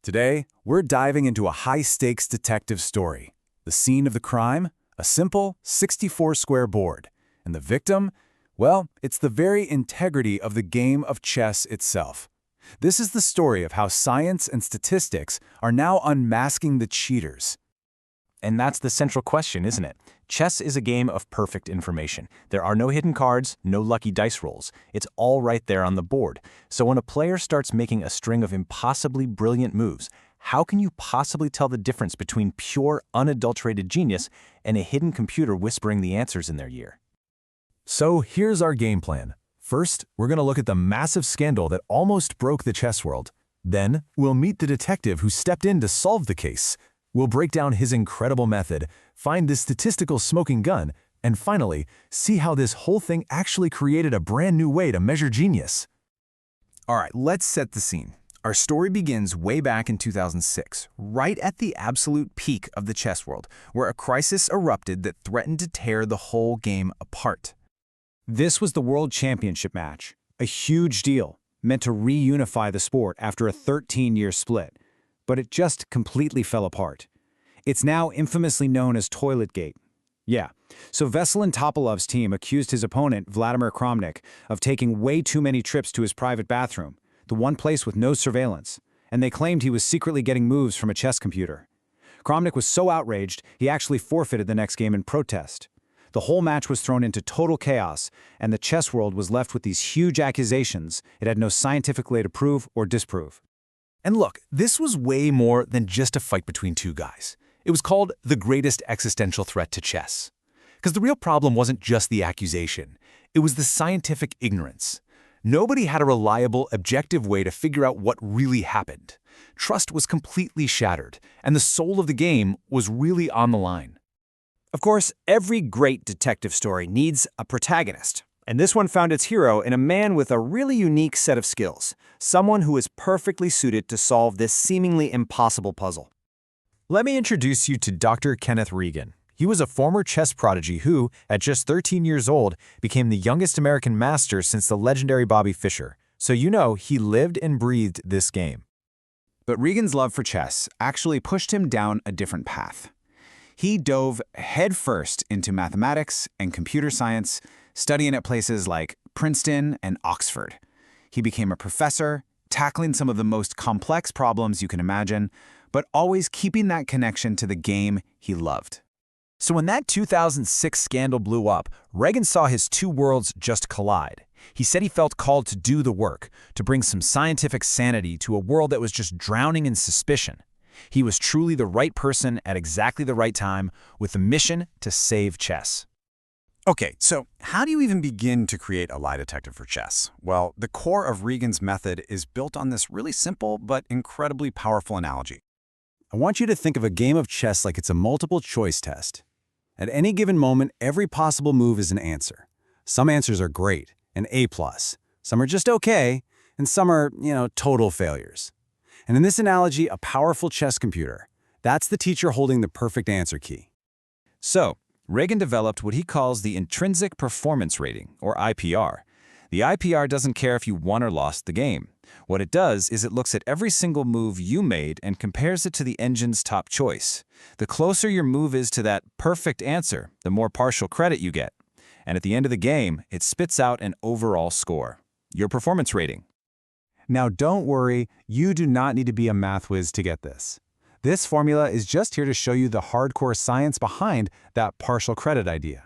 Today, we're diving into a high-stakes detective story. The scene of the crime? A simple 64-square board. And the victim? Well, it's the very integrity of the game of chess itself. This is the story of how science and statistics are now unmasking the cheaters. And that's the central question, isn't it? Chess is a game of perfect information. There are no hidden cards, no lucky dice rolls. It's all right there on the board. So when a player starts making a string of impossibly brilliant moves, how can you possibly tell the difference between pure, unadulterated genius and a hidden computer whispering the answers in their ear? So here's our game plan. First, we're going to look at the massive scandal that almost broke the chess world. Then, we'll meet the detective who stepped in to solve the case. We'll break down his incredible method, find this statistical smoking gun, and finally, see how this whole thing actually created a brand new way to measure genius. All right, let's set the scene. Our story begins way back in 2006, right at the absolute peak of the chess world, where a crisis erupted that threatened to tear the whole game apart. This was the World Championship match, a huge deal, meant to reunify the sport after a 13-year split. But it just completely fell apart. It's now infamously known as Toiletgate. Yeah, so Veselin Topolov's team accused his opponent, Vladimir Kramnik, of taking way too many trips to his private bathroom, the one place with no surveillance, and they claimed he was secretly getting moves from a chess computer. Kramnik was so outraged, he actually forfeited the next game in protest. The whole match was thrown into total chaos, and the chess world was left with these huge accusations it had no scientific way to prove or disprove. And look, this was way more than just a fight between two guys. It was called the greatest existential threat to chess. Because the real problem wasn't just the accusation. It was the scientific ignorance. Nobody had a reliable, objective way to figure out what really happened. Trust was completely shattered, and the soul of the game was really on the line. Of course, every great detective story needs a protagonist. And this one found its hero in a man with a really unique set of skills, someone who is perfectly suited to solve this seemingly impossible puzzle. Let me introduce you to Dr. Kenneth Regan. He was a former chess prodigy who, at just 13 years old, became the youngest American master since the legendary Bobby Fischer. So you know he lived and breathed this game. But Regan's love for chess actually pushed him down a different path. He dove headfirst into mathematics and computer science, studying at places like Princeton and Oxford. He became a professor, tackling some of the most complex problems you can imagine, but always keeping that connection to the game he loved. So when that 2006 scandal blew up, Regan saw his two worlds just collide. He said he felt called to do the work, to bring some scientific sanity to a world that was just drowning in suspicion. He was truly the right person at exactly the right time, with a mission to save chess. Okay, so how do you even begin to create a lie detector for chess? Well, the core of Regan's method is built on this really simple but incredibly powerful analogy. I want you to think of a game of chess like it's a multiple-choice test. At any given moment, every possible move is an answer. Some answers are great, an A+. Some are just okay, and some are, total failures. And in this analogy, a powerful chess computer, that's the teacher holding the perfect answer key. So, Regan developed what he calls the Intrinsic Performance Rating, or IPR. The IPR doesn't care if you won or lost the game. What it does is it looks at every single move you made and compares it to the engine's top choice. The closer your move is to that perfect answer, the more partial credit you get. And at the end of the game, it spits out an overall score, your performance rating. Now don't worry, you do not need to be a math whiz to get this. This formula is just here to show you the hardcore science behind that partial credit idea.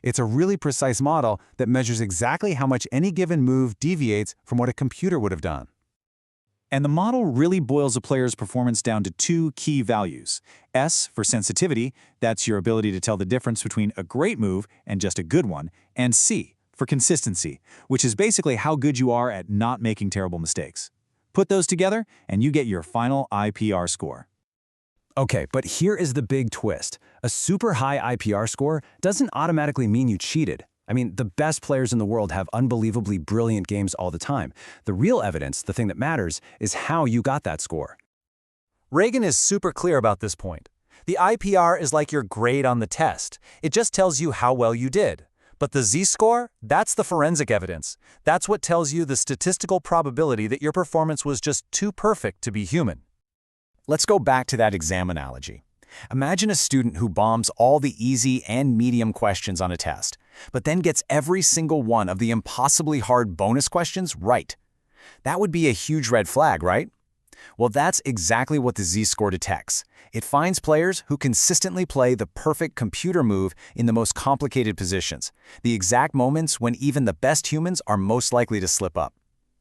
It's a really precise model that measures exactly how much any given move deviates from what a computer would have done. And the model really boils a player's performance down to two key values. S for sensitivity, that's your ability to tell the difference between a great move and just a good one, and C for consistency, which is basically how good you are at not making terrible mistakes. Put those together, and you get your final IPR score. Okay, but here is the big twist. A super high IPR score doesn't automatically mean you cheated. I mean, the best players in the world have unbelievably brilliant games all the time. The real evidence, the thing that matters, is how you got that score. Regan is super clear about this point. The IPR is like your grade on the test. It just tells you how well you did. But the z-score, that's the forensic evidence. That's what tells you the statistical probability that your performance was just too perfect to be human. Let's go back to that exam analogy. Imagine a student who bombs all the easy and medium questions on a test, but then gets every single one of the impossibly hard bonus questions right. That would be a huge red flag, right? Well, that's exactly what the Z-score detects. It finds players who consistently play the perfect computer move in the most complicated positions, the exact moments when even the best humans are most likely to slip up.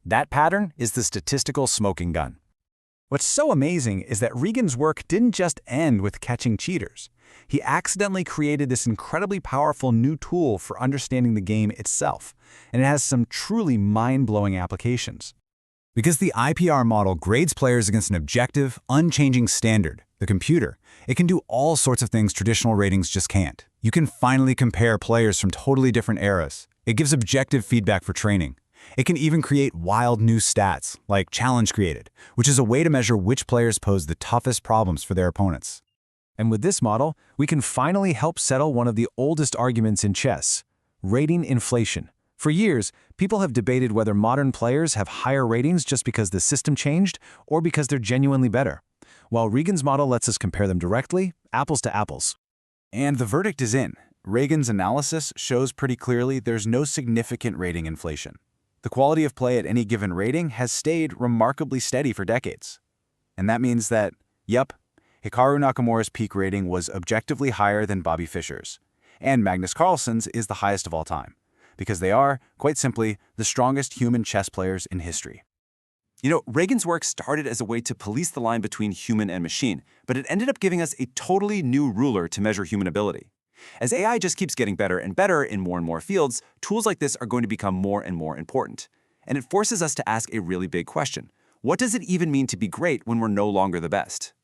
That pattern is the statistical smoking gun. What's so amazing is that Regan's work didn't just end with catching cheaters. He accidentally created this incredibly powerful new tool for understanding the game itself, and it has some truly mind-blowing applications. Because the IPR model grades players against an objective, unchanging standard, the computer, it can do all sorts of things traditional ratings just can't. You can finally compare players from totally different eras. It gives objective feedback for training. It can even create wild new stats, like challenge created, which is a way to measure which players pose the toughest problems for their opponents. And with this model, we can finally help settle one of the oldest arguments in chess: rating inflation. For years, people have debated whether modern players have higher ratings just because the system changed or because they're genuinely better. While Regan's model lets us compare them directly, apples to apples. And the verdict is in. Regan's analysis shows pretty clearly there's no significant rating inflation. The quality of play at any given rating has stayed remarkably steady for decades. And that means that, yep, Hikaru Nakamura's peak rating was objectively higher than Bobby Fischer's, and Magnus Carlsen's is the highest of all time, because they are, quite simply, the strongest human chess players in history. You know, Regan's work started as a way to police the line between human and machine, but it ended up giving us a totally new ruler to measure human ability. As AI just keeps getting better and better in more and more fields, tools like this are going to become more and more important. And it forces us to ask a really big question. What does it even mean to be great when we're no longer the best?